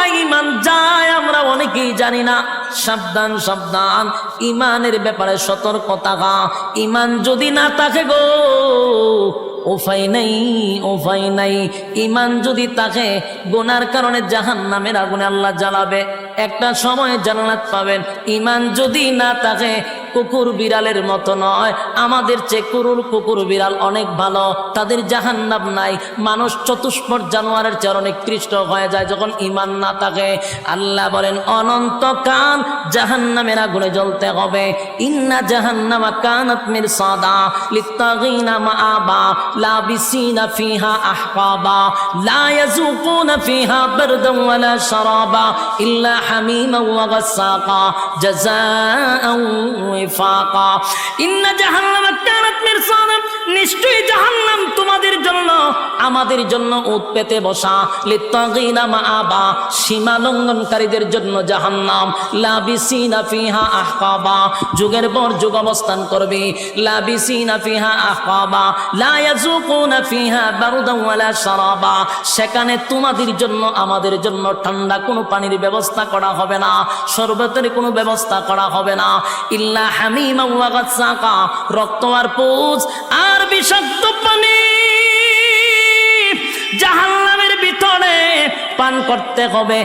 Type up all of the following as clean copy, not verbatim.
কোথায় ইমান যায় আমরা অনেকেই জানি না। সাবধান সাবধান, ইমানের ব্যাপারে সতর্কতা। ইমান যদি না থাকে গো, উপায় নাই, উপায় নাই। ইমান যদি থাকে, গুনার কারণে জাহান্নামের আগুনে আল্লাহ জ্বালাবে, একটা সময় জান্নাত পাবেন। ইমান যদি না থাকে, কুকুর বিড়ালের মতো নয়, আমাদের চেয়ে কুকুর বিড়াল অনেক ভালো, তাদের জাহান্নাম নাই। মানুষ চতুষ্পদ জানোয়ারের চেয়ে অনেক নিকৃষ্ট হয়ে যায় যখন ইমান না থাকে। আল্লাহ বলেন অনন্তকাল জাহান্নামের আগুনে জ্বলতে হবে। ইন্না জাহান্নামা কানাত মিরসাদা লিত্তাগিনা মাআবা লাবিসিনা ফিহা আহকাবা লা ইয়াযুকুনা ফিহা বারদান ওয়ালা শারাবা ইল্লা হামিমা ওয়া গাসসাকা জাযাআন ওয়াফাকা। ইন্না জাহান্নামা কানাত মিরসাদা, নিশ্চয়ই জাহান্নাম তোমাদের জন্য, আমাদের জন্য উৎ পেতে বসা। লিত্তাগিনা মাআবা, সীমা লঙ্ঘনকারীদের জন্য জাহান্নাম। লাবিসিনা ফিহা আহকাবা, যুগের পর যুগ অবস্থান করবে। লাবিসিনা ফিহা আহকাবা লা ইয়াযুকুনা ফিহা বারদান ওয়ালা শারাবা, সেখানে তোমাদের জন্য আমাদের জন্য ঠান্ডা কোনো পানির ব্যবস্থা করা হবে না, শরবতের কোনো ব্যবস্থা করা হবে না। ইল্লা হামিমা ওয়া গাসসাকা, রক্ত আর পুজ আর বিষাক্ত পানি জাহান্নামের ভিতরে পান করতে হবে।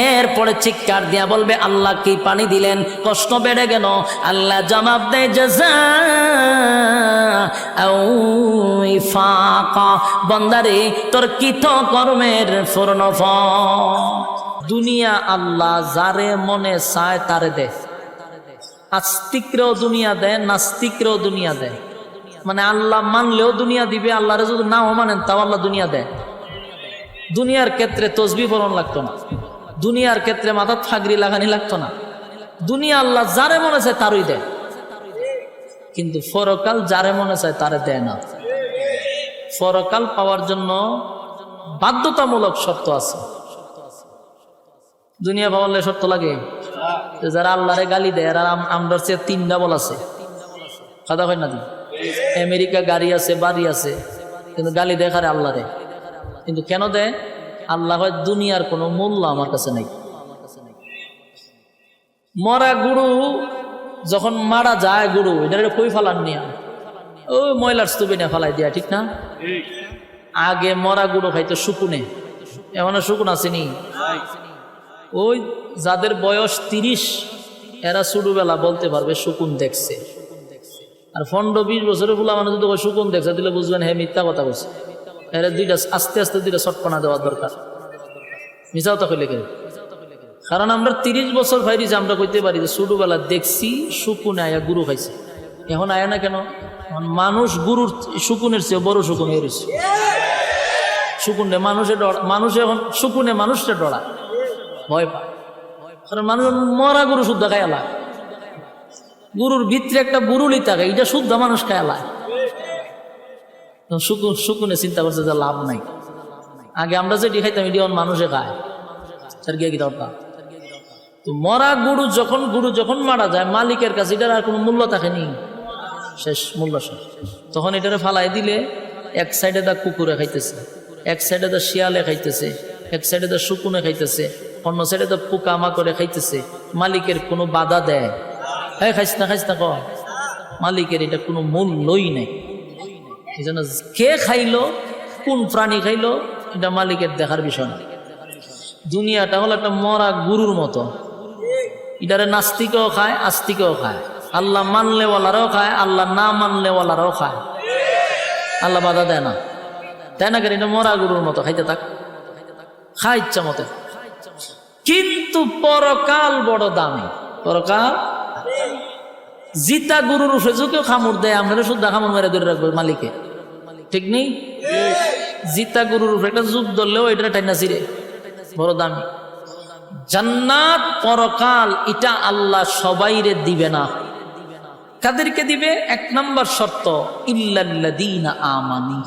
এরপরে চিৎকার দিয়া বলবে আল্লাহ কি পানি দিলেন, কষ্ট বেড়ে গেল। আল্লাহ জবাব দেয় জাযাআও ওয়াফাকা, বান্দারে তোর কৃত কর্মের পূর্ণফল। দুনিয়া আল্লাহ যারে মনে চায় তারে দেয়। আস্তিকরেও দুনিয়া দেয়, নাস্তিকরেও দুনিয়া দেয়। মানে আল্লাহ মানলেও দুনিয়া দিবে, আল্লাহরে যদি নাও মানেন তাও আল্লাহ দুনিয়া দেয়। দুনিয়ার ক্ষেত্রে তসবিহ পড়ন লাগতো না, দুনিয়ার ক্ষেত্রে মাথা ফাগরি লাগানি লাগতো না। দুনিয়া আল্লাহ যারে মনে চায় তারই দেয়, কিন্তু পরকাল যারে মনে চায় তারে দেয় না। পরকাল পাওয়ার জন্য বাধ্যতামূলক শর্ত আছে। দুনিয়া পাওয়ালে শর্ত লাগে? যারা আল্লাহরে গালি দেয় আর আমরা চেয়ে তিনটা বল আছে, কথা কয় না? আমেরিকা গাড়ি আছে, বাড়ি আছে, কিন্তু গালি দেয় খারে আল্লাহরে। কিন্তু কেন দেয়? আল্লাহ হয় দুনিয়ার কোনো মূল্য আমার কাছে নাই। মরা গুরু যখন মারা যায়, গুরু এটা কই ফালান নিয়া, ওই ময়লার স্তূপে নিয়ে ফালাই দিয়া, ঠিক না? আগে মরা গুরু খাইতো শুকুনে, এমন শুকুন আসেনি? ওই যাদের বয়স 30 এরা ছোটবেলা বলতে পারবে শুকুন দেখছে। আর 15-20 বছরের ফুলা মানুষ যদি শুকুন দেখছে দিলে বুঝবেন হ্যাঁ মিথ্যা কথা বলছে। এরা দুইটা আস্তে আস্তে দুইটা চটপনা দেওয়ার দরকার। মিশাও তা কইলে কেন? কারণ আমরা 30 বছর ভাইরিছে, আমরা কইতে পারি যে ছোটবেলা দেখছি শুকুনে আয়া গুরু খাইছে। এখন আয়া না কেন? মানুষ গুরুর শুকুনের চেয়ে বড় শুকুন হয়ে রয়েছে। শুকুনে মানুষের ডর, মানুষ এখন শুকুনে মানুষটা ডরা, ভয় পায়। কারণ মানুষ মরা গরু শুদ্ধ খায়ালা, গরুর ভিতরে একটা বুরুলি থাকে, এটা শুদ্ধ মানুষ খায়ালা। শুকুনে চিন্তা করছে যে লাভ নাই। আগে আমরা যেটি খাইতাম এটি মানুষে খায়, তার গিয়ে কি দরকার? তো মরা গরু যখন মারা যায় মালিকের কাছে এটার আর কোনো মূল্য থাকেনি, শেষ, মূল্য শেষ। তখন এটারে ফালাই দিলে এক সাইডে দা কুকুরে খাইতেছে, এক সাইডে দা শিয়ালে খাইতেছে, এক সাইডে দা শুকুনে খাইতেছে, অন্য সাইডে দা পোকা করে খাইতেছে। মালিকের কোনো বাধা দেয়? হ্যাঁ খাইস না ক, মালিকের এটা কোনো মূল্যই নেই। এই জন্য কে খাইলো, কোন প্রাণী খাইলো, এটা মালিকের দেখার বিষয় না। দুনিয়াটা হলো একটা মরা গরুর মতো, এটারে নাস্তিকেও খায়, আস্তিকেও খায়, আল্লাহ মানলেওয়ালারাও খায়, আল্লাহ না মানলেওয়ালারাও খায়। আল্লাহ বাধা দেয় না, তাই না? কেন? এটা মরা গরুর মতো, খাইতে থাক, খায় ইচ্ছা মতো। কিন্তু পরকাল বড় দামি। পরকাল জিতা গরুর উপরে কেউ খামড় দেয়, আমরা শুদ্ধ খামড় মেরে ধরে রাখবো মালিকে, ঠিক নেই? জিতা গরুর উপরে একটা যুগ ধরলেও এটা টাইনা চিরে, বড় দামি। জান্নাত পরকাল এটা আল্লাহ সবাইরে দিবে না। কাদেরকে দিবে? 1 নম্বর শর্ত, ইল্লাল্লাযীনা আমানু,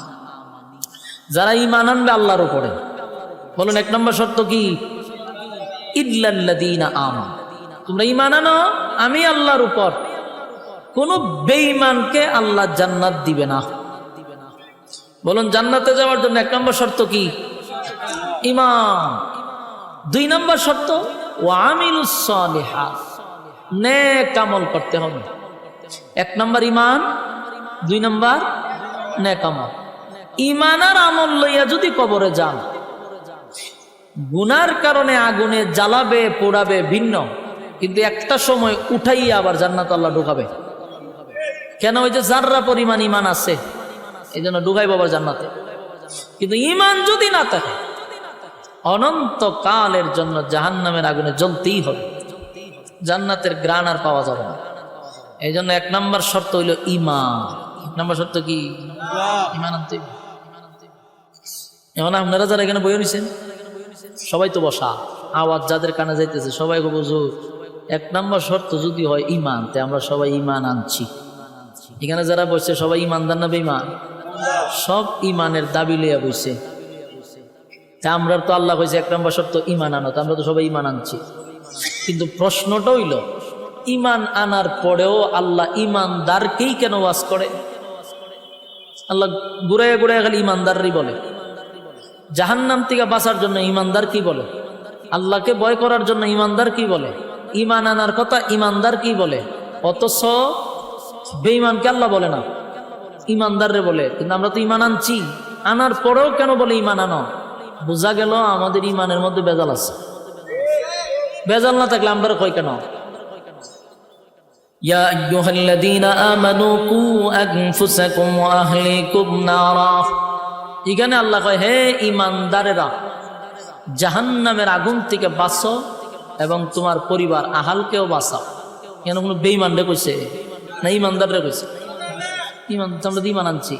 যারা ঈমান আনবে আল্লাহর উপরে। বলুন 1 নম্বর শর্ত কি? ইল্লাল্লাযীনা আমানু, তোমরা ঈমান আনো আমি আল্লাহর উপর। কোন বেঈমানকে আল্লাহ জান্নাত দিবে না। বলুন জান্নাতে যাওয়ার জন্য 1 নম্বর শর্ত কি? ঈমান। 2 নম্বর শর্ত ওয়ামিলুস সালিহাত, নেক আমল করতে হবে। 1 নম্বর ইমান, 2 নম্বর নেক আমল। ইমান আর আমল লইয়া যদি কবরে যান, গুনার কারণে আগুনে জ্বালাবে পোড়াবে ভিন্ন, কিন্তু একটা সময় উঠাইয়া আবার জান্নাত আল্লাহ ঢুকাবে। কেন? ওই যে জাররা পরিমাণ ইমান আছে, এই জন্য ঢুকাই বাবার জান্নাতে। কিন্তু ইমান যদি না থাকে অনন্তকালের জন্য জাহান্নামের আগুনে জ্বলতেই হবে, জান্নাতের গ্রাণ আর পাওয়া যাবে না। এই জন্য 1 নম্বর শর্ত হইল ইমান। 1 নম্বর শর্ত কি? ইমান আনতে। এখন আপনারা যারা এখানে বই নিছেন সবাই তো বসা, আওয়াজ যাদের কানে যাইতেছে সবাই বুঝু 1 নম্বর শর্ত যদি হয় ইমান, তে আমরা সবাই ইমান আনছি। এখানে যারা বসছে সবাই ইমানদার না বেঈমান? সব ইমানের দাবি লইয়া বসছে। আমরা তো আল্লাহ কইছে 1 নম্বর শর্ত ইমান আনো, আমরা তো সবাই ইমান আনছি। কিন্তু প্রশ্নটা হইল, ইমান আনার পরেও আল্লাহ ইমানদারকেই কেন ওয়াজ করে? আল্লাহ ঘুরাইয়া ঘুরাইয়া খালি ইমানদারই বলে। জাহান্নাম থেকে বাঁচার জন্য ইমানদার কি বলে? আল্লাহকে ভয় করার জন্য ইমানদার কি বলে? ইমান আনার কথা ইমানদার কি বলে? অথচ বেঈমানকে আল্লাহ বলে না, ইমানদাররে বলে। কিন্তু আমরা তো ইমান আনছি, আনার পরেও কেন বলে ইমান আনো? বোঝা গেল আমাদের ইমানের মধ্যে বেজাল আছে। বেজাল না থাকলে আমরা কই কেন? ইয়া আইয়ুহাল্লাযীনা আমানু কু আনফুসাকুম ওয়া আহলিকুম নারা। এখানে আল্লাহ কয়, হে ইমানদারেরা, জাহান্নামের আগুন থেকে বাঁচো এবং তোমার পরিবার আহালকেও বাঁচাও। কেন কোনো বেঈমানরে কইছে না ইমানদাররে কইছে? ইমান, আমরা তো ইমান আনছি,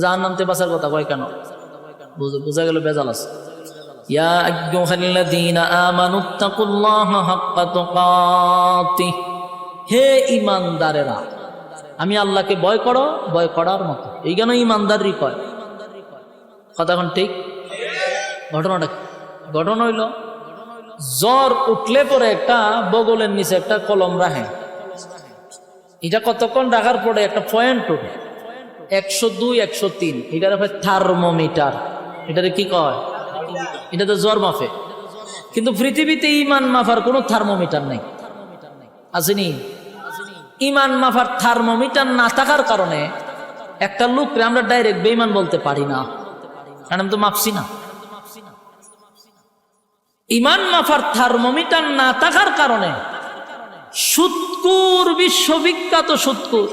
জাহান্নাম থেকে বাঁচার কথা কয় কেন? বোঝা গেল বেজাল আছে। ইয়া আইয়ুহাল্লাযীনা আমানুত্তাকুল্লাহা হাক্কা তুকাতিহ, হে ইমানদারেরা, আমি আল্লাহকে ভয় করো, ভয় করার মতো। এই কেন ইমানদারই কয় কথা? এখন ঠিক ঘটনাটা কি? ঘটনা হইল, জ্বর উঠলে পরে একটা বগলের নিচে একটা কলম রাখে, এটা কতক্ষণ রাখার পরে একটা পয়েন্ট ওঠে 102, 103, এটা হয় থার্মোমিটার। এটারে কি কয়? এটা তো জ্বর মাপে। কিন্তু পৃথিবীতে ইমান মাপার কোনো থার্মোমিটার নেই, আসেনি? ইমান মাপার থার্মোমিটার না থাকার কারণে একটা লোকরে আমরা ডাইরেক্ট বেঈমান বলতে পারি না, কারণ আমি তো মাপছি না। ইমান মাপার থার্মোমিটার না থাকার কারণে সুৎকুর, বিশ্ববিখ্যাত সুৎকুর,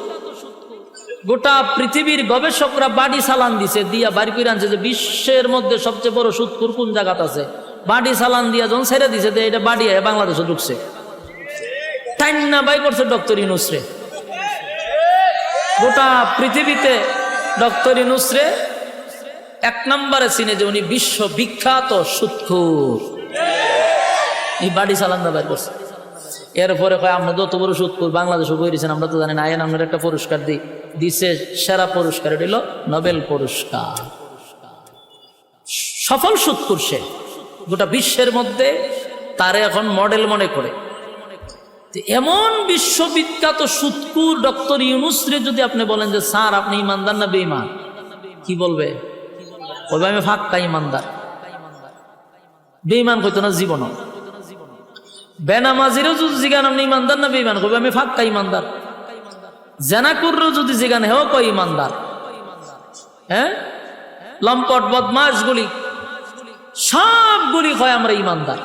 গোটা পৃথিবীর গবেষকরা বাড়ি চালান দিছে, দিয়া বাড়ি করে আনছে যে বিশ্বের মধ্যে সবচেয়ে বড় সুৎকুর কোন জায়গাতে আছে। বাড়ি চালান দিয়া যখন ছেড়ে দিছে, এটা বাড়ি বাংলাদেশে ঢুকছে। টাইন্না বাই করছে ডক্টর ইউনূসরে। গোটা পৃথিবীতে ডক্টর ইউনূসরে 1 নম্বরে চিনে যে উনি বিশ্ববিখ্যাত সুৎখুর। এই বাড়ি চালান দা বাইর করছে। এরপরে কয়, আমরা যত বড় সুৎখুর বাংলাদেশে বইছেন আমরা তো জানি না, আইন আমরা একটা পুরস্কার দিছে, সেরা পুরস্কার দিল নোবেল পুরস্কার। সফল সুৎখুর সে, গোটা বিশ্বের মধ্যে তারে এখন মডেল মনে করে। এমন বিশ্ববিখ্যাত সুৎখুর ডক্টর ইউনূসরে যদি আপনি বলেন যে স্যার আপনি ইমানদার না বেঈমান, কি বলবে? বলবে আমি ফাক্কা ইমানদার। বেঈমান কইতো না জীবন। বেনামাজিরও যদি জিগান আপনি ইমানদার না বেঈমান, কইবে আমি ফাক্কা ইমানদার। জেনাকুরও যদি জিগান হেও কয় ইমানদার। হ্যাঁ, লম্পট বদমাশগুলি সবগুলি কয় আমরা ইমানদার।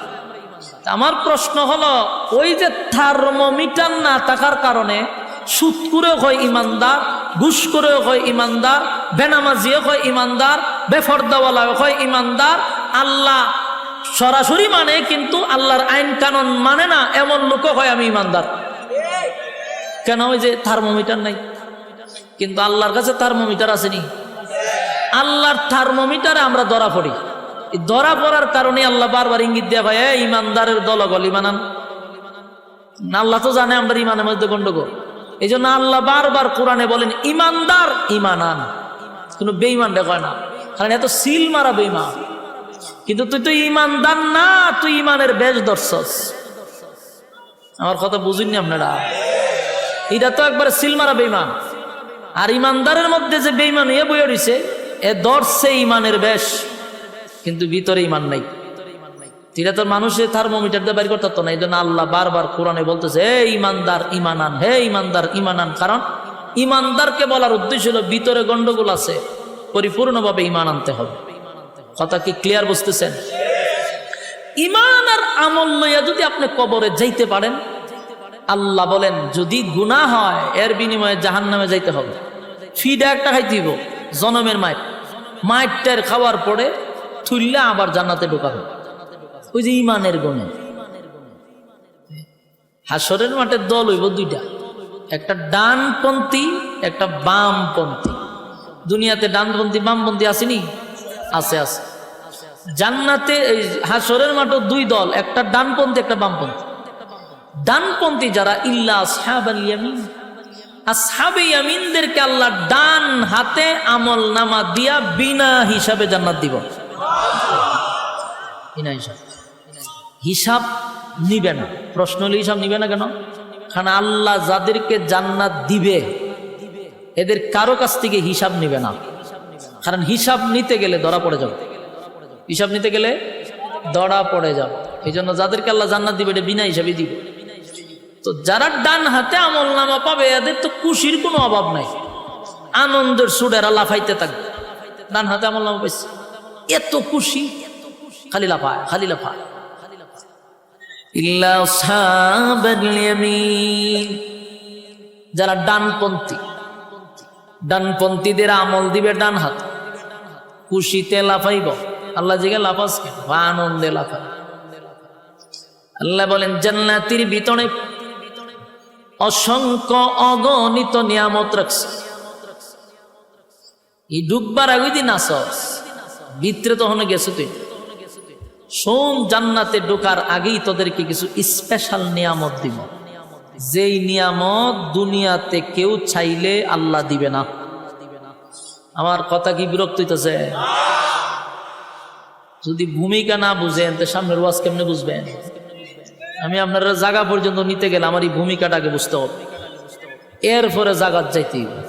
আমার প্রশ্ন হলো, ওই যে থার্মোমিটার না থাকার কারণে সুৎকুরেও হয় ইমানদার, ঘুষ করেও হয় ইমানদার, বেনামাজিও হয় ইমানদার, বেফরদাওয়ালাও হয় ইমানদার, আল্লাহ সরাসরি মানে কিন্তু আল্লাহর আইন কানুন মানে না এমন লোকও হয় আমি ইমানদার। কেন? ওই যে থার্মোমিটার নাই। কিন্তু আল্লাহর কাছে থার্মোমিটার আসেনি। আল্লাহর থার্মোমিটারে আমরা ধরা পড়ি। ধরা পড়ার কারণে আল্লাহ বারবার ইঙ্গিত দেয়া ভাই ইমানদারের দলগল ইমানান। আল্লাহ তো জানে আমরা ইমানের মধ্যে গন্ডগোল, এই জন্য আল্লাহ বারবার কোরআনে বলেন ইমানদার ইমানান, কোনো বেঈমান দেখায় না, কারণ এত সিল মারা বেঈমান। কিন্তু তুই তো ইমানদার না, তুই ইমানের বেশ ধরছস। আমার কথা বুঝিনি আপনারা? এটা তো একবার সিল মারা বেঈমান। আর ইমানদারের মধ্যে যে বেঈমান এ বইয়ে রইছে, এ ধরছে ইমানের বেশ, কিন্তু ভিতরে ইমান নাই। এটা তো মানুষের থার্মোমিটার দিয়ে বের করতে না। এই জন্য আল্লাহ বারবার কোরআনে বলতেছে, হে ইমানদার ঈমান আন, হে ইমানদার ঈমান আন। কারণ ইমানদারকে বলার উদ্দেশ্য হলো ভিতরে গন্ডগোল আছে, পরিপূর্ণভাবে ঈমান আনতে হবে। কথা কি ক্লিয়ার বুঝতেছেন? ঈমান আর আমল লইয়া যদি আপনি কবরে যাইতে পারেন, আল্লাহ বলেন যদি গুনাহ হয় এর বিনিময়ে জাহান্নামে যাইতে হবে। ফিডা একটা খাইতে দিব, জনমের মাইটটার খাওয়ার পরে থুইল্লা আবার জান্নাতে ঢোকাবে। ওই যে ঈমানের গুণে। হাসরের মাঠে দল হইব দুইটা, একটা ডানপন্থী একটা বামপন্থী। দুনিয়াতে ডানপন্থী বামপন্থী আসেনি? আছে আছে। জান্নাতে এই হাসরের মাঠে দুই দল, একটা ডানপন্থী একটা বামপন্থী। ডানপন্থী যারা ইল্লা আসহাবাল ইয়ামিন, আসহাবে ইয়ামিনদেরকে আল্লাহ ডান হাতে আমল নামা দিয়া বিনা হিসাবে জান্নাত দিব। বিনা হিসাব, হিসাব নিবে না। প্রশ্ন হলে হিসাব নিবে না কেন? কারণ আল্লাহ যাদেরকে জান্নাত দিবে এদের কারো কাছ থেকে হিসাব নিবে না। কারণ হিসাব নিতে গেলে ধরা পড়ে যাবে, হিসাব নিতে গেলে ধরা পড়ে যাবে। এই জন্য যাদেরকে আল্লাহ জান্নাত দিবে এটা বিনা হিসাবে দিবে। তো যারা ডান হাতে আমল নামা পাবে এদের তো খুশির কোনো অভাব নাই, আনন্দের সুরেরা লাফাইতে থাকবে। ডান হাতে আমল নামা পাইছে, এত খুশি, খালি লাফায় খালি লাফায়। ইল্লা আসহাবাল ইয়ামিন, যারা ডানপন্থী, ডানপন্থীদের আমল দিবে ডান হাত, খুশিতে লাফাইব। আল্লাহ জিগে লাফাস কেন? আনন্দে লাফাই। আল্লাহ বলেন জান্নাতের ভিতরে অসংখ্য অগণিত নিয়ামত রাখছে। এই ডুববার আগে দিন আসস, ভিতরে তখন গেছো তুই শোন, জান্নাতে ঢোকার আগেই তোদেরকে কিছু স্পেশাল নিয়ামত দিব, যেই নিয়ামত দুনিয়াতে কেউ চাইলে আল্লাহ দিবে না। আমার কথা কি বিরক্ত হইতেছে? যদি ভূমিকা না বুঝেন তো সামনের ওয়াজ কেমনে বুঝবেন? আমি আপনারা জায়গা পর্যন্ত নিতে গেলে আমার এই ভূমিকাটাকে বুঝতে হবে, এরপরে জায়গাত যাইতে হবে।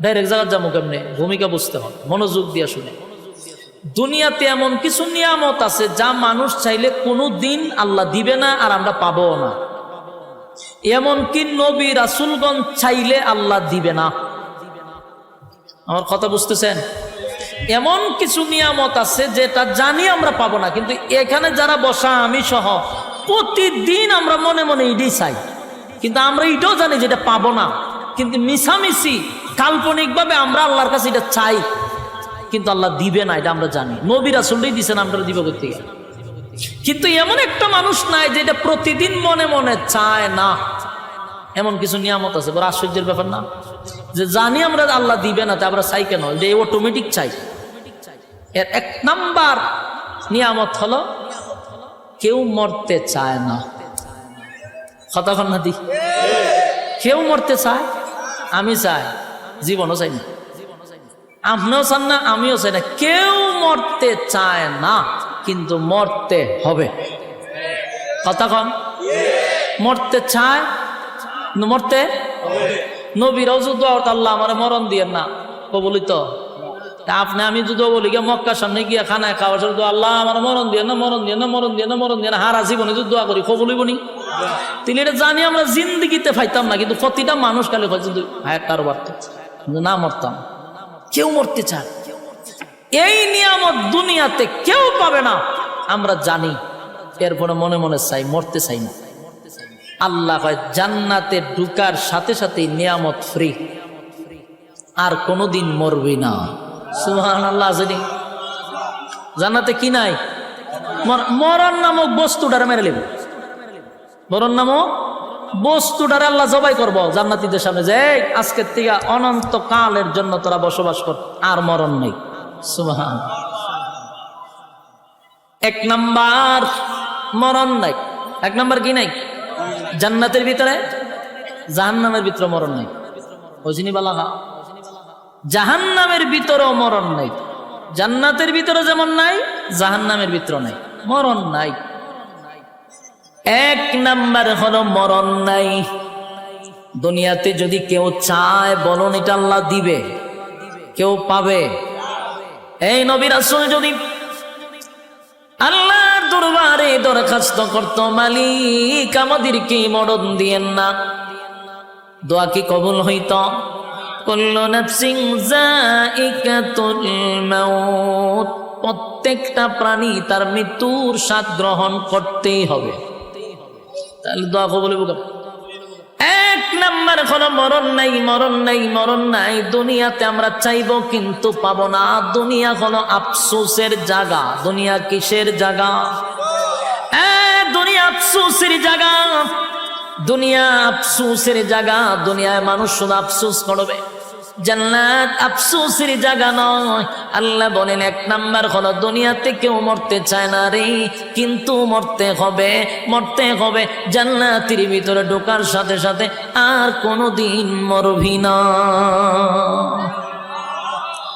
ডাইরেক্ট জায়গাত যাবো কেমনে? ভূমিকা বুঝতে হবে, মনোযোগ দিয়ে শুনে। দুনিয়াতে এমন কিছু নিয়ামত আছে যা মানুষ চাইলে কোনো দিন আল্লাহ দিবে না, আর আমরা পাবো না। এমনকি নবী রাসূলগণ চাইলে আল্লাহ দিবে না। আমার কথা বুঝতেছেন? এমন কিছু নিয়ামত আছে যেটা জানি আমরা পাবো না, কিন্তু এখানে যারা বসা আমি সহ প্রতিদিন আমরা মনে মনে এটাই চাই, কিন্তু আমরা এটাও জানি যেটা পাবো না। কিন্তু মিছামিছি কাল্পনিকভাবে আমরা আল্লাহর কাছে এটা চাই, কিন্তু আল্লাহ দিবে না, এটা আমরা জানি। নবী রাসূলই দিছেন, আমরা দিব করতে গেলে। কিন্তু এমন একটা মানুষ নাই যেটা প্রতিদিন মনে মনে চায় না। এমন কিছু নিয়ামত আছে, বড় আশ্চর্যের ব্যাপার না? যে জানি আমরা আল্লাহ দিবে না, তা আমরা চাই কেন? এটা অটোমেটিক চাই। এর এক নাম্বার নিয়ামত হলো কেউ মরতে চায় না। কতক্ষণ না দি? কেউ মরতে চায়, আমি চাই, জীবনও চাই না। আপনিও চান না, আমিও চাই না। কেউ মরতে চায় না, কিন্তু মরতে হবে। কতক্ষণ? মরতে চায়, মরতে নবীরাও যুদ্ধ, আল্লাহ আমার মরণ দিয়ে না কবলিত। আপনি আমি যুদ্ধ বলি গিয়ে মক্কার সামনে গিয়ে খানায় খাওয়ার যুদ্ধ, আল্লাহ আমার মরণ দিয়ে না, মরণ দিয়ে না, মরণ দিয়ে না, মরণ দিয়ে না, হারা জীবনে যুদ্ধ করি কবলিব নি। তিনি এটা জানি আমরা জিন্দিগিতে পাইতাম না, কিন্তু প্রতিটা মানুষ কালে যদি কারো বার্ত না মরতাম। কেউ মরতে চায়, এই নিয়ামত দুনিয়াতে কেউ পাবে না, আমরা জানি। এরপরে মনে মনে চাই, মরতে চাই না। আল্লাহ কয় জান্নাতে ঢুকার সাথে সাথে নিয়ামত ফ্রি, আর কোনোদিন মরবি না। সুবহানাল্লাহ। জানি জান্নাতে কি নাই? মরণ নামক বস্তুটারে মেরে নেব। মরণ নামক বস্তুটারে আল্লাহ জবাই করব জান্নাতীদের সামনে, যে আজকের থেকে অনন্ত কালের জন্য তোরা বসবাস কর, আর মরণ নেই। সুবহানাল্লাহ। এক নাম্বার মরণ নাই। এক নাম্বার কি নাই? জান্নাতের ভিতরে, জাহান্নামের ভিতরে মরণ নাই। বুঝিনি বালা? জাহান্নামের ভিতরেও মরণ নাই। জান্নাতের ভিতরে যেমন নাই, জাহান্নামের ভিতরে নাই, মরণ নাই। এক নাম্বার হলো মরণ নাই। দুনিয়াতে যদি কেউ চায়, বলুন এটা আল্লাহ দিবে? কেউ পাবে? এই নবী রাসূল যদি আল্লাহর দরবারে দরখাস্ত করত, মালিক আমাদেরকে মরণ দিয়েন না। দোয়া কি কবুল হইত? কুল্লু নাফসিন যায়িকাতুল মাউত, প্রত্যেকটা প্রাণী তার মৃত্যুর স্বাদ গ্রহণ করতেই হবে। তাহলে দোয়া কবুল হবে। এক নাম্বার হলো মরণ নাই, মরণ নাই, মরণ নাই। দুনিয়াতে আমরা চাইবো কিন্তু পাবো না। দুনিয়া হলো আফসোসের জায়গা। দুনিয়া কিসের জায়গা? দুনিয়া আফসোসের জায়গা। দুনিয়া আফসোসের জায়গা। দুনিয়ায় মানুষ শুধু আফসোস করবে। জান্নাত আফসোসের জায়গা নয়। আল্লাহ বলেন এক নাম্বার হলো দুনিয়াতে কেউ মরতে চায় না রে, কিন্তু মরতে হবে, মরতে হবে। জান্নাতের ভিতরে ঢোকার সাথে সাথে আর কোনোদিন মরবি না।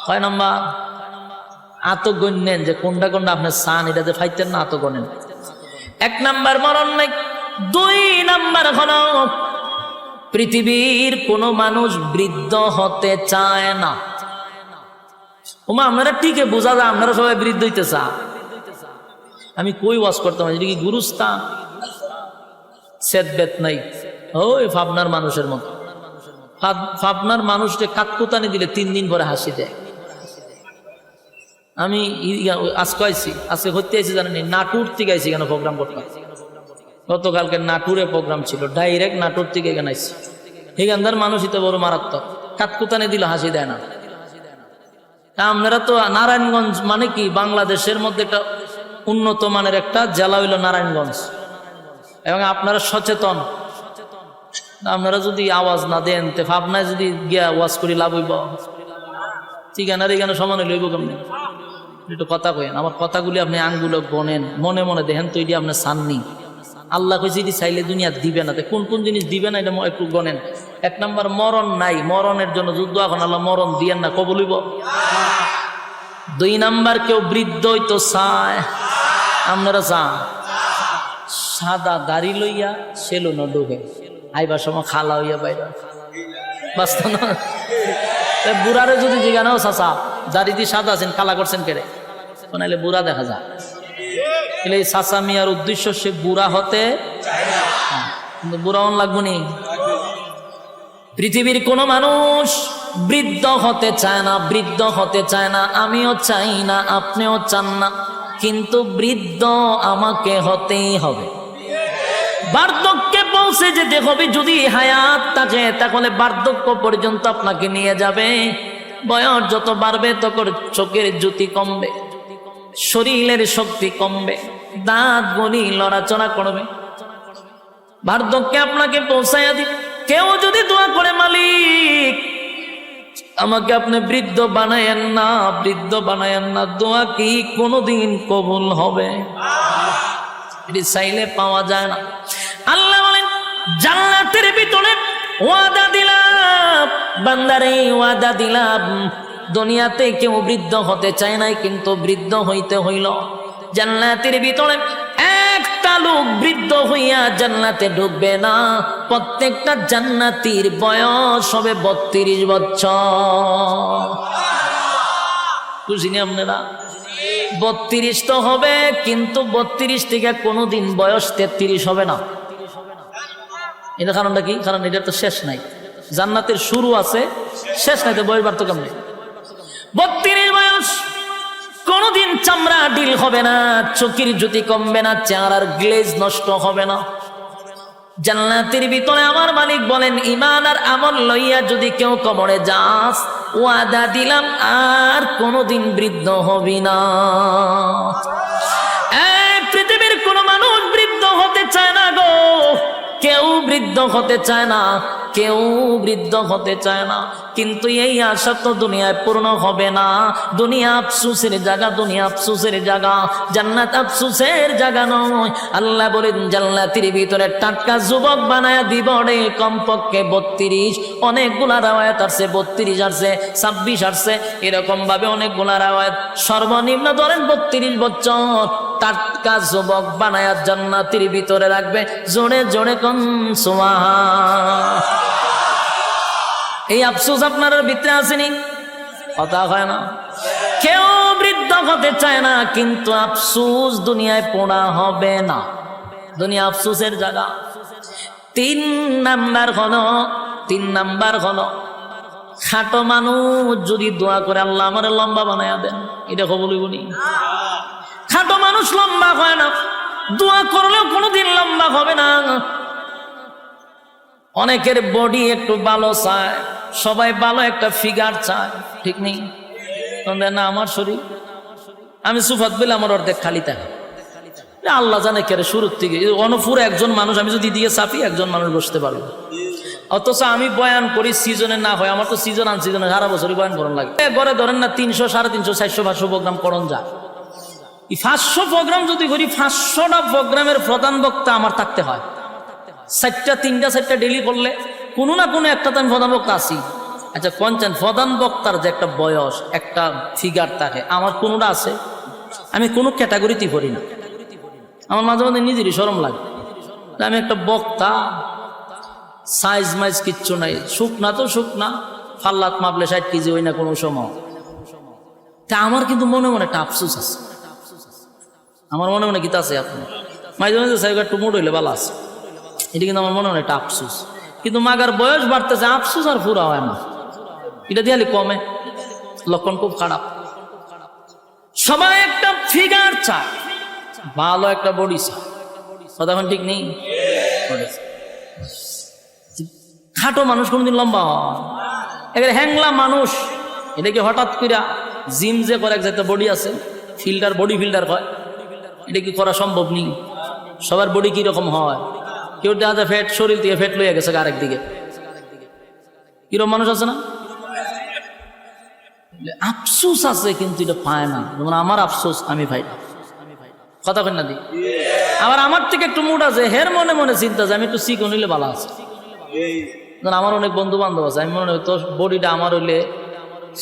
কয় নাম্বার? আত গণ্যেন যে কোনটা কোনটা আপনার সান, এটা যে ফাইতেন না, আত গণেন। এক নাম্বার মরণ নাই। দুই নাম্বার হলো পৃথিবীর কোন মানুষ বৃদ্ধ হতে চায় না। আপনারা ঠিকই বোঝা যায় আপনারা সবাই বৃদ্ধ হইতে চান। আমি কই ওয়াজ করতাম, এটা কি গুরুস্থান? সেদ বেত নাই। ওই ফাবনার মানুষের মতো। ফাবনার মানুষকে কাককুতানি দিলে 3 দিন পরে হাসি দেয়। আমি আজকে আইছি, আজকে হইতে আইছি জানেন, নাটুর থেকে আইছি কেন প্রোগ্রাম করতাম। গতকালকে নাটুরে প্রোগ্রাম ছিল, ডাইরেক্ট নাটুর থেকে এখানে আইছি। এখানকার মানুষই তো বড় মারাত্মক, কাককুতানি দিলে হাসি দেয় না। আপনারা তো নারায়ণগঞ্জ মানে কি বাংলাদেশের মধ্যে একটা উন্নত মানের একটা জেলা হইল নারায়ণগঞ্জ, এবং আপনারা সচেতন। আপনারা যদি আওয়াজ না দেন তে ভাবনায় যদি গিয়া ওয়াজ করি লাভ হইব? ঠিকানার এখানে সমান লইব কেমনি? একটু কথা কইেন, আমার কথাগুলি আপনি আঙ্গুলো গনেন, মনে মনে দেখেন তো এটি আপনার সাননি। আল্লাহ কইছে এটি চাইলে দুনিয়া দিবে না, কোন কোন জিনিস দিবে না এটা একটু গনেন। এক নাম্বার মরণ নাই, মরণের জন্য যুদ্ধ, এখন আল্লাহ মরণ দিয়েন না, কবুল হইব। 2 নাম্বার কেউ বৃদ্ধ হইতো চায়, আপনারা চান? সাদা দাড়ি লইয়া সেলুন ঢুকে আইবার সময় খালা হইয়া বাইরা বাস্ত না। বুড়ারে যদি জিজ্ঞানাও চাচা দাড়ি দিয়ে সাদা আছেন, কালা করছেন কেড়ে, নাইলে বুড়া দেখা যায়। এই চাচা মিয়ার উদ্দেশ্য সে বুড়া হতে, কিন্তু বুড়া হন লাগবো নি। পৃথিবীর কোন মানুষ বৃদ্ধ হতে চায় না, বৃদ্ধ হতে চায় না। আমিও চাই না, আপনিও চান না, কিন্তু বৃদ্ধ আমাকে হতেই হবে। বার্ধক্যে পৌঁছে যেতে হবে। যদি হায়াত থাকে তাহলে বার্ধক্য পর্যন্ত আপনাকে নিয়ে যাবে। বয়স যত বাড়বে তত চোখের জ্যোতি কমবে, শরীরের শক্তি কমবে, দাঁত গলি লড়াচড়া করবে। বার্ধক্যে আপনাকে পৌঁছাইয়া দিবে। কেউ যদি দোয়া করে, মালিক আমাকে আপনি বৃদ্ধ বানায়েন না, বৃদ্ধ বানায়েন না, দোয়া কি কোনোদিন কবুল হবে? এটি চাইলে পাওয়া যায় না। আল্লাহ বলেন জান্নাতের ভিতরে ওয়াদা দিলাম, বান্দারে ওয়াদা দিলাম। দুনিয়াতে কেউ বৃদ্ধ হতে চায় নাই, কিন্তু বৃদ্ধ হইতে হইল। জান্নাতের ভিতরে একটা লোক বৃদ্ধ হইয়া জান্নাতে ঢুকবে না। প্রত্যেকটা জান্নাতীর বয়স হবে 32 বছর। বুঝিনি আপনারা? 32 তো হবে, কিন্তু 32 থেকে কোনোদিন বয়স 33 হবে না। এটা কারণটা কি? কারণ এটা তো শেষ নাই। জান্নাতের শুরু আছে, শেষ নাই, তো বয়স বাড়তো কেমনে? 32 বয়স। কোনদিন চামড়া ডিল হবে না, চোখের জ্যোতি কমবে না, চেহারার গ্লেজ নষ্ট হবে না। জান্নাতের ভিতরে আমার মালিক বলেন, ঈমান আর আমল লইয়া যদি কেউ কবরে যাস, ওয়াদা দিলাম আর কোনদিন বৃদ্ধ হবি না। পৃথিবীর কোন মানুষ বৃদ্ধ হতে চায় না গো, কেউ বৃদ্ধ হতে চায় না, কেউ বৃদ্ধ হতে চায় না। কিন্তু এই আশা তো দুনিয়ায় পূর্ণ হবে না। দুনিয়া আফসোসের জায়গা, দুনিয়া আফসোসের জায়গা, জান্নাত আফসোসের জায়গা নয়। আল্লাহ বলেন জান্নাতের ভিতরে টাটকা যুবক বানায়া দিব রে, কমপক্ষে 32। অনেকগুলা রাওয়ায়াত আসছে 32 আসছে, 26 আসছে, এরকম ভাবে অনেকগুলা রাওয়ায়াত। সর্বনিম্ন ধরেন 32 বছর টাটকা যুবক বানায়া জান্নাতের ভিতরে রাখবে। জোরে জোরে কোন সুবহান। এই আফসোস আপনার ভিতরে আসেনি? কথা হয় না। কেউ বৃদ্ধ হতে চায় না, কিন্তু আফসোস দুনিয়ায় পড়া হবে না। দুনিয়া আফসোসের জায়গা। তিন নাম্বার হলো খাটো মানুষ যদি দোয়া করে আল্লাহ আমার লম্বা বানায়া দেন, এটা কবুল হইব নি? খাটো মানুষ লম্বা হয় না, দোয়া করলেও কোনোদিন লম্বা হবে না। অনেকের বডি একটু ভালো চায়, সবাই ভালো একটা ফিগার চায়, ঠিক নেই? না আমার শরীর, আমি সুফাত বলে আমার অর্ধেক খালি থাকে, আল্লাহ জানে কেরে শুরুর থেকে অনপুর একজন মানুষ আমি যদি দিয়ে চাপি একজন মানুষ বসতে পারবো। অথচ আমি বয়ান করি সিজনে না হয়, আমার তো সিজন আন সিজনে সারা বছরই বয়ান করার লাগে। ঘরে ধরেন না 300, 350, 400, 500 প্রোগ্রাম করণ যায়। 500 প্রোগ্রাম যদি করি 500টা প্রোগ্রামের প্রধান বক্তা আমার থাকতে হয়। 3টা ডেলি করলে কোনো না কোনো একটা তো আমি প্রধান বক্তা আছি। আচ্ছা পঞ্চান প্রধান বক্তার যে একটা বয়স একটা ফিগার থাকে, আমার কোনোটা আছে? আমি কোনো ক্যাটাগরিতেই পড়ি না। আমার মাঝে মাঝে নিজেরই শরম লাগে, আমি একটা বক্তা, সাইজ মাইজ কিচ্ছু নাই, শুকনা তো শুকনা, ফাল্লাত মাপলে 60 কেজি হই না কোনো সময়। তা আমার কিন্তু মনে মনে একটা আফসোস আছে, আমার মনে মনে কিতা আছে আপনার মাঝে মাঝে সাইজ একটু মোট হইলে ভালো আছে, এটা কিন্তু আমার মনে মনে একটা আফসোস। কিন্তু মাগার বয়স বাড়তেছে, আফসোস আর পুরা হয় না, এটা দিয়ে কমে, লক্ষণ খুব খারাপ। সবাই একটা ফিগার চায়, ভালো একটা বডি চায়, কথা এখন ঠিক নেই? খাটো মানুষ কোনদিন লম্বা হয়? এবারে হ্যাংলা মানুষ, এটা কি হঠাৎ করে জিম যে করে একটা বডি আছে ফিল্টার, বডি ফিল্টার হয়, এটা কি করা সম্ভব নেই? সবার বডি কি রকম হয়? কেউ দেখা যায় ফ্যাট, শরীর থেকে ফ্যাট লইয়া গেছে আরেক দিকে, কিরকম মানুষ আছে না? আফসোস আছে কিন্তু এটা পায় না। যেমন আমার আফসোস আমি ভাই কথা কেন না দিই, আবার আমার থেকে একটু মুড আছে, হের মনে মনে চিন্তা যে আমি একটু চিকন হইলে ভালো আছে। আমার অনেক বন্ধু বান্ধব আছে, আমি মনে হয় তোর বডিটা আমার হইলে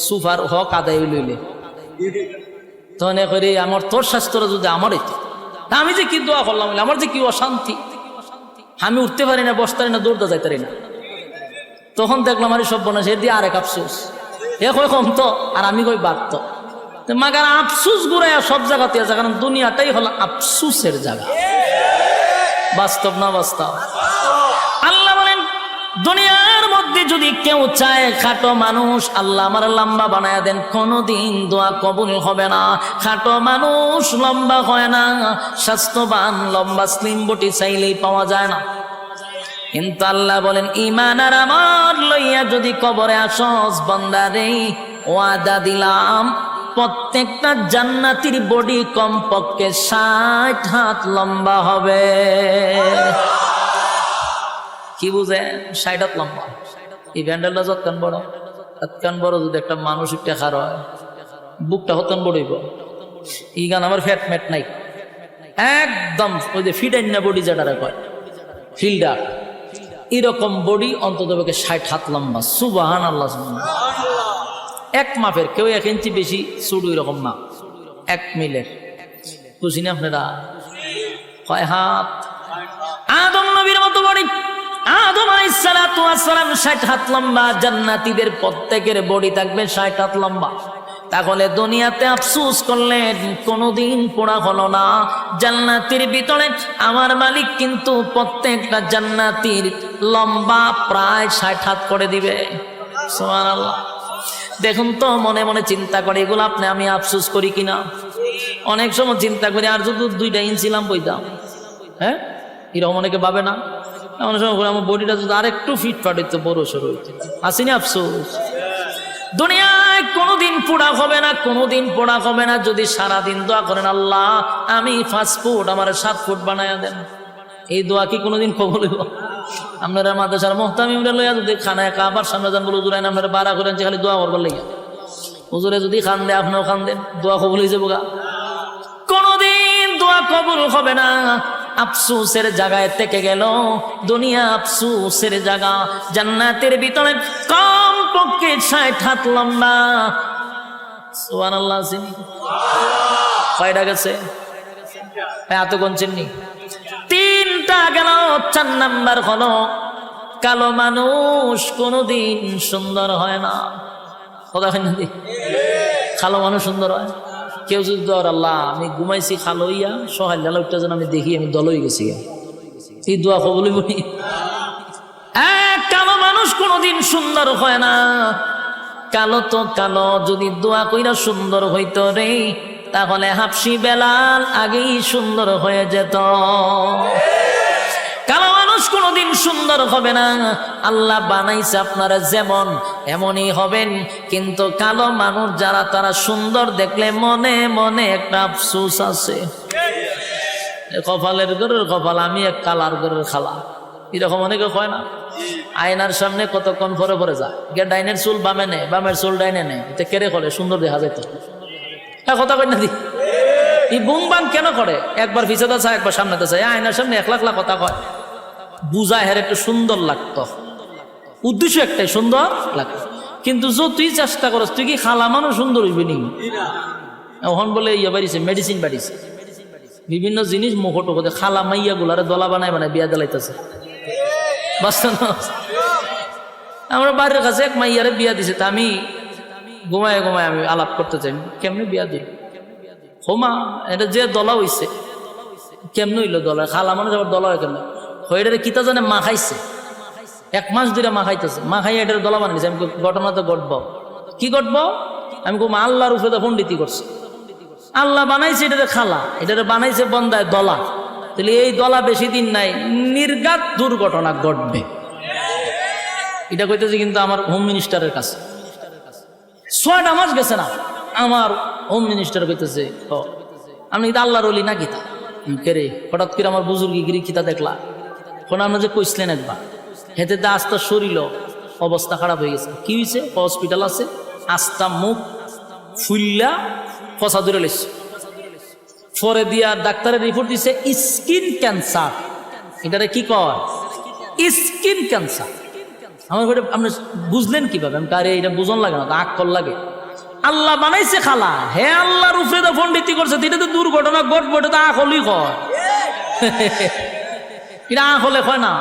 সুফার হক আদায় হইলে তখন করে আমার তোর স্বাস্থ্যটা যদি আমার হইতো, আমি যে কি দোয়া করলাম, আমার যে কি অশান্তি, আমি উঠতে পারি না, বসতে পারি না, দৌড়তে যাইতে পারি না। তখন দেখলাম আমার সব বোনা সে দিয়ে আরেক আফসোস, এ কই কম তো আর আমি কই বাড়ত। মাগার আফসোস ঘুরাইয়া সব জায়গাতে আছে, কারণ দুনিয়াটাই হলো আফসোসের জায়গা। বাস্তব না বাস্তব? আল্লাহ বলেন দুনিয়ার মধ্যে যদি কেউ চায় খাটো মানুষ আল্লাহ আমার লম্বা বানায়া দেন, কোনোদিন দোয়া কবুল হবে না। খাটো মানুষ লম্বা হয় না, স্বাস্থ্যবান লম্বা স্লিম বডি চাইলেই পাওয়া যায় না। কিন্তু আল্লাহ বলেন ঈমান আর আমল লইয়া যদি কবরে আসস বান্দারে, ওয়াদা দিলাম প্রত্যেকটা জান্নাতীর বডি কমপক্ষে 60 হাত লম্বা হবে। কি বুঝেন? 60 হাত লম্বা। এই ব্যান্ডেলটা যতক্ষণ বড়, ততক্ষণ বড় যদি একটা মানুষ একটা খার হয়, বুকটা হতন বড়ইব। এই গান আমার ফ্যাট ম্যাট নাই, একদম ওই যে ফিট আইনা বডি যেটা কয় ফিল্ডার, এরকম বডি অন্তত 60 হাত লম্বা। সুবহানাল্লাহ। এক মাপের, কেউ 1 ইঞ্চি বেশি ছোট এরকম না, 1 মিলের। বুঝিনি আপনারা? 6 হাত। আদম নবীর মতো বডি, আদম আলাইহিস সালাতু ওয়াস সালাম 60 হাত লম্বা, জান্নাতীদের প্রত্যেকের বডি থাকবে 60 হাত লম্বা। তাহলে দুনিয়াতে আফসোস করলেন, কোনোদিন পোড়া হলো না। জান্নাতের ভিতরে আমার মালিক কিন্তু প্রত্যেকটা জান্নাতীর লম্বা প্রায় 60 হাত করে দিবে। সুবহানাল্লাহ। দেখুন তো মনে মনে চিন্তা করে, এগুলো আপনি আমি আফসোস করি কিনা? অনেক সময় চিন্তা করি আর যদি 2 ইঞ্চি লাম বইতাম, হ্যাঁ এরকম অনেকে ভাবে না? এমন সময় আমার বডিটা যদি আর একটু ফিট ফাট হইতো, বড় সড়ো হইতো, আসিনি আফসোস? দুনিয়ায় কোনোদিন পোড়া হবে না, কোনোদিন পোড়া হবে না যদি সারাদিন দোয়া করেন আল্লাহ আমি 5 ফুট আমার 7 ফুট বানায়া দেন। এই দোয়া কি কোনোদিন কবুল হইব? আপনারা মাদ্রাসার মুহতামিমরা লইয়া যদি খানায় কাবার সামনে যান, বলে হুজুর আপনারা বাড়া করেন যে খালি দোয়া করবার লাগিয়া, হুজুরে যদি খান দেয় আপনিও খান দেন, দোয়া কবুল হয়ে যাবো গা? কোনোদিন দোয়া কবুল হবে না। আফসোসের জায়গায় থেকে গেল দুনিয়া, আফসোসের জায়গা। জান্নাতের ভিতরে কম পক্ষে 60 হাত লম্বা। সুবহানাল্লাহ। কয়টা গেছে? এত কোন চিন্নি? 3টা গেল। 4 নাম্বার হলো কালো মানুষ কোনোদিন সুন্দর হয় না। কথা হয় না? কালো মানুষ সুন্দর হয়? কেউ যদি ধর আল্লাহ আমি ঘুমাইছি খালো ইয়া সহায় লালটা যেন আমি দেখি আমি দল হয়ে গেছি, এই দোয়া কবুল বলি। কালো মানুষ কোনোদিন সুন্দর হয় না। কালো তো কালো, যদি দোয়া কইরা সুন্দর হইতো রে, তাহলে হাফসি বেলাল আগেই সুন্দর হয়ে যেত। কালো মানুষ কোনোদিন সুন্দর হবে না। আল্লাহ বানাইছে আপনারা যেমন এমনই হবেন, কিন্তু কালো মানুষ যারা তারা সুন্দর দেখলে মনে মনে একটা আফসোস আছে। কপালের গরের কপাল, আমি এক কালার গরের খালা, এরকম অনেকে হয় না। আয়নার সামনে কতক্ষণ পরে পরে যায়, ডাইনের চুল বামে নেয়, বামের চুল ডাইনে নেয়, এতে কেড়ে করে সুন্দর দেখা যেত। কথা কই না দি, এই বুম বাম কেন করে? একবার পিছাতে চায়, একবার সামনেতে চায়, আয়নার সামনে এক লাখ কথা কয়, বুঝায় হের একটু সুন্দর লাগতো, উদ্দেশ্য একটাই সুন্দর লাগতো। কিন্তু তুই চেষ্টা করস, তুই কি খালা মানুষ সুন্দর হইবি নি? এখন বলে ইয়ে বাড়িছে, মেডিসিন বাড়িছে, বিভিন্ন জিনিস মুখো টোকো খালা মাইয়া গুলারে দলা বানায় বানায় বিয়া দিলাইতেছে। আমরা বাড়ির কাছে এক মাইয়ারে বিয়া দিছে, তা আমি ঘুমায় ঘুমায় আমি আলাপ করতে চাই, কেমনি বিয়া দিই হোমা, এটা যে দলা হইছে কেমন হইলো দলা, খালা মানুষ আবার দলা হয় কেন? এটা কিতা জানে মা খাইছে, 1 মাস ধরে মা খাইতেছে, মা খাইয়া এটার দলা বানিয়েছে। আমি ঘটনা তো ঘটবো, কি ঘটবো? আমি কম আল্লাহর উপরে পণ্ডিতি করছে। আল্লাহ বানাইছে এটারে খালা, এটারে বানাইছে বন্দায় দলা। তাহলে এই দলা বেশি দিন নাই, নির্ঘাত দুর্ঘটনা ঘটবে। এটা কইতেছে কিন্তু আমার হোম মিনিস্টারের কাছে 6টা মাস গেছে না, আমার হোম মিনিস্টার কইতেছে আমি আল্লাহর ওলি না কিতা কেরে, হঠাৎ করে আমার বুজুর্গি গিরি কিতা দেখলা, কোন আমরা যে কইসলেন একবার, হেতে আস্তা শরীর অবস্থা খারাপ হয়ে গেছে। কি হয়েছে? হসপিটাল আছে, আস্তা মুখ ফুললা ফসা ধরে লেছে, পরে দিয়া ডাক্তারের রিপোর্ট দিছে স্কিন ক্যান্সার। এটারে কি কয়? Skin cancer. আমার ঘরে আপনি বুঝলেন কিভাবে? আমি কারে এটা বুঝন লাগে না, আক্কল লাগে। আল্লাহ বানাইছে খালা, হে আল্লাহর উপরে তো পণ্ডিতি করছে, এটা তো দুর্ঘটনা ঘটবো, এটা তো আকলই কয়, এটা আকলে কয় না।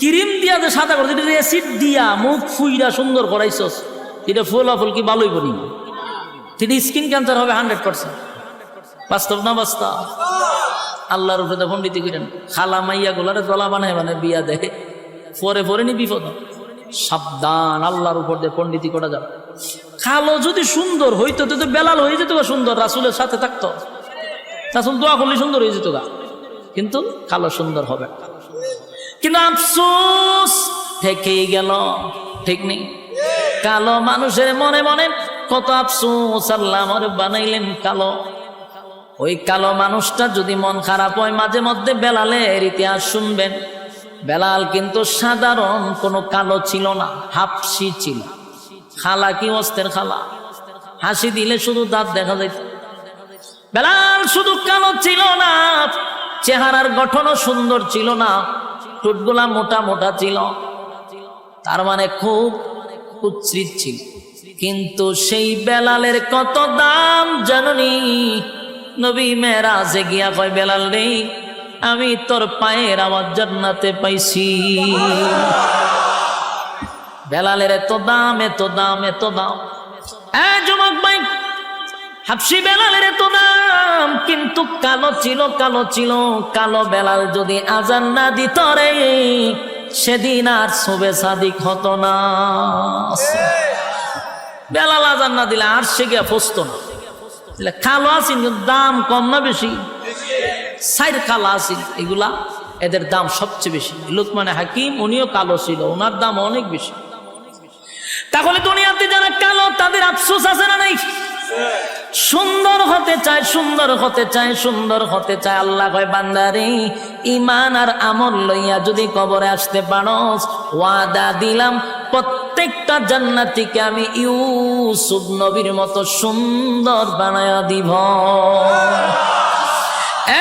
ক্রিম দিয়া যে সাদা করছে, এটা অ্যাসিড দিয়া মুখ ফুইরা সুন্দর করাইছস, এটা ফুল কি ভালোই বলি, এটা স্কিন ক্যান্সার হবে 100%। বাস্তব না বাস্তব? আল্লাহর উপরে তো পণ্ডিতি করেন, খালা মাইয়া গুলারে দলা বানায় মানে বিয়া দেয়, পরে নি বিপদ। সাবধান, আল্লাহর উপর দিয়ে পণ্ডিতি করা যাবে। খালো যদি সুন্দর হইতো তো বেলাল হয়ে যেত সুন্দর, রাসূলের সাথে থাকতো, রাসূল দোয়া করলে সুন্দর হয়ে যেত গা, কিন্তু খালো সুন্দর হবে। কিন্তু আফসোস থেকেই গেল, ঠিক নেই? কালো মানুষের মনে মনে কত আফসোস, আল্লাহ আমার বানাইলেন কালো। ওই কালো মানুষটা যদি মন খারাপ হয়, মাঝে মধ্যে বেলালের ইতিহাস শুনবেন। বেলাল কিন্তু সাধারণ কোনো কালো ছিল না, হাফসি ছিল। খালা কি অস্তের খালা, হাসি দিলে শুধু দাঁত দেখা যাইত। বেলাল শুধু কালো ছিল না, চেহারার গঠনও সুন্দর ছিল না, ঠোঁটগুলা মোটা মোটা ছিল, তার মানে খুব কুৎসিত ছিল। কিন্তু সেই বেলালের কত দাম জাননি? নবী মেরাজে গিয়া কয়, বেলাল রে, আমি তোর পায়ের আওয়াজ জান্নাতে পাইছি। বেলালের এত দাম, এত দাম, এত দাম। যুবক ভাই, হাবশি বেলালের এত দাম, কিন্তু কালো ছিল, কালো ছিল। কালো বেলাল যদি আজান না দিত রে, সেদিন আর শোবে সাদিক হতো না। বেলাল আজান না দিলে আর সে গিয়া ফসতো না। কালো আছেন, দাম কম না বেশি? সাইড কালো আছেন, এগুলা এদের দাম সবচেয়ে বেশি। লুকমানে হাকিম উনিও কালো ছিল, ওনার দাম অনেক বেশি। তাহলে দুনিয়াতে যারা কালো, তাদের আফসোস আছে না নাই? সুন্দর হতে চায়, সুন্দর হতে চায়, সুন্দর হতে চায়। আল্লাহ কয়, বান্দারে, ঈমান আর আমল লইয়া যদি কবরে আসতে পারস, ওয়াদা দিলাম প্রত্যেকটা জান্নাতীকে আমি ইউসুফ নবীর মতো সুন্দর বানায়া দিব।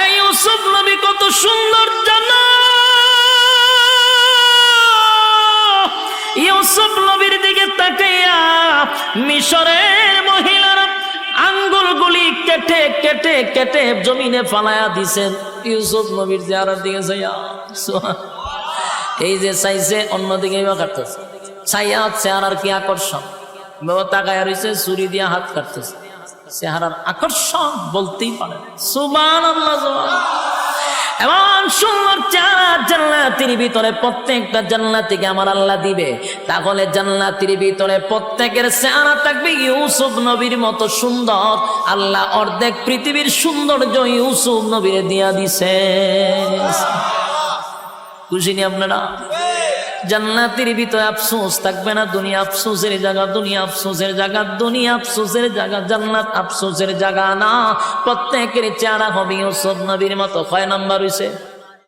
এই ইউসুফ নবী কত সুন্দর জানো? ইউসুফ নবীর দিকে তাকাইয়া মিশরের মহিলারা আঙ্গুলগুলি কেটে কেটে কেটে জমিনে ফালায়া দিছেন। ইউসুফ নবীর চেহারার দিকে চাইয়া, এই যে চাইছে অন্যদিকে কাটতেছে, চাইয়া চেহারার কি আকর্ষণ! বাবা তাকায়া রয়েছে, ছুরি দিয়া হাত কাটতেছে, চেহারার আকর্ষণ বলতেই পারে। সুবহানাল্লাহ, সুবহানাল্লাহ। এমন সুন্দর চেহারা জান্নাতের ভিতরে প্রত্যেকটা জান্নাতীকে আমার আল্লাহ দিবে। তাহলে জান্নাতের ভিতরে প্রত্যেকের চেহারা থাকবে ইউসুফ নবীর মতো সুন্দর। আল্লাহ অর্ধেক পৃথিবীর সৌন্দর্য ইউসুফ নবীর দিয়া দিছে। খুশি নি আপনারা? জান্নাতের ভিতরে আফসোস থাকবে না। দুনিয়া আফসোসের জায়গা, দুনিয়া আফসোসের জায়গা, দুনিয়া আফসোসের জায়গা, জান্নাত আফসোসের জায়গা না। প্রত্যেকের চেহারা হবে ইউসুফ নবীর মতো। কয় নাম্বার হইছে?